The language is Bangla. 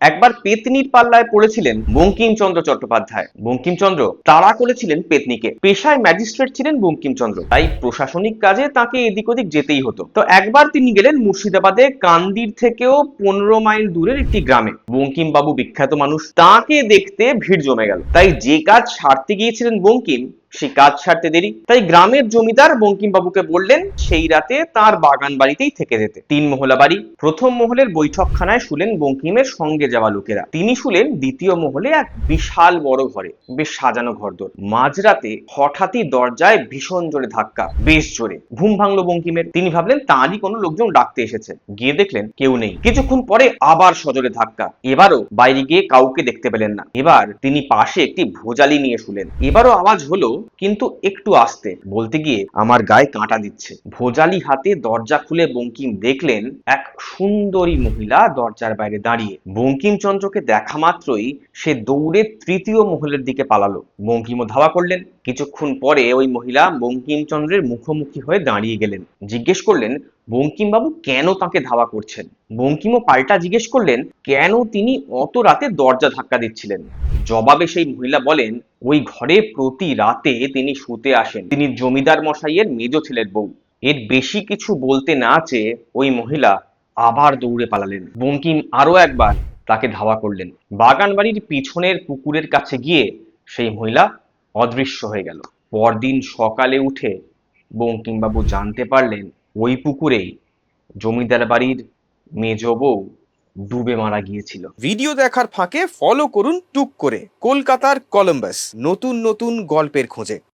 একবার পেতনির পাল্লায় পড়েছিলেন বঙ্কিমচন্দ্র চট্টোপাধ্যায়। বঙ্কিমচন্দ্র তাড়া করেছিলেন পেতনিকে। পেশায় ম্যাজিস্ট্রেট ছিলেন বঙ্কিমচন্দ্র, তাই প্রশাসনিক কাজে তাকে এদিক ওদিক যেতেই হতো। তো একবার তিনি গেলেন মুর্শিদাবাদে কান্দির থেকেও 15 মাইল দূরের একটি গ্রামে। বঙ্কিমবাবু বিখ্যাত মানুষ, তাকে দেখতে ভিড় জমে গেল। তাই যে কাজ সারতে গিয়েছিলেন বঙ্কিম, সে কাজ সারতে দেরি। তাই গ্রামের জমিদার বঙ্কিমবাবুকে বললেন সেই রাতে তার বাগান বাড়িতেই থেকে যেতে। 3 মহলা বাড়ি। প্রথম মহলের বৈঠকখানায় শুলেন বঙ্কিমের সঙ্গে যাওয়া লোকেরা। তিনি শুলেন দ্বিতীয় মহলে এক বিশাল বড় ঘরে, বেশ সাজানো ঘরদোর। মাঝরাতে হঠাৎই দরজায় ভীষণ জোরে ধাক্কা, বেশ জোরে। ঘুম ভাঙলো বঙ্কিমের। তিনি ভাবলেন তাঁরই কোনো লোকজন ডাকতে এসেছে। গিয়ে দেখলেন কেউ নেই। কিছুক্ষণ পরে আবার সজোরে ধাক্কা। এবারও বাইরে গিয়ে কাউকে দেখতে পেলেন না। এবার তিনি পাশে একটি ভোজালি নিয়ে শুলেন। এবারও আওয়াজ হলো, কিন্তু একটু আস্তে। বলতে গিয়ে আমার গায়ে কাঁটা দিচ্ছে। ভোজালি হাতে দরজা খুলে বঙ্কিম দেখলেন এক সুন্দরী মহিলা দরজার বাইরে দাঁড়িয়ে। বঙ্কিমচন্দ্রকে দেখা মাত্রই সে দৌড়ে তৃতীয় মহলের দিকে পালালো। বঙ্কিমও ধাওয়া করলেন। কিছুক্ষণ পরে ওই মহিলা বঙ্কিমচন্দ্রের মুখোমুখি হয়ে দাঁড়িয়ে গেলেন। জিজ্ঞেস করলেন বঙ্কিমবাবু কেন তাকে ধাওয়া করছেন। বঙ্কিমও পাল্টা জিজ্ঞেস করলেন কেন তিনি অত রাতে দরজা ধাক্কা দিচ্ছিলেন। জবাবে সেই মহিলা বলেন ওই ঘরে প্রতি রাতে তিনি শুতে আসেন। তিনি জমিদার মশাইয়ের মেজ ছেলের বউ। এর বেশি কিছু বলতে না চেয়ে ওই মহিলা আবার দৌড়ে পালালেন। বঙ্কিম আরো একবার তাকে ধাওয়া করলেন। বাগান বাড়ির পিছনের পুকুরের কাছে গিয়ে সেই মহিলা অদৃশ্য হয়ে গেল। পরদিন সকালে উঠে বঙ্কিমবাবু জানতে পারলেন ওই পুকুরেই জমিদার বাড়ির মেজ বউ ডুবে মারা গিয়েছিল। ভিডিও দেখার ফাঁকে ফলো করুন টুক করে কলকাতার কলম্বাস, নতুন নতুন গল্পের খোঁজে।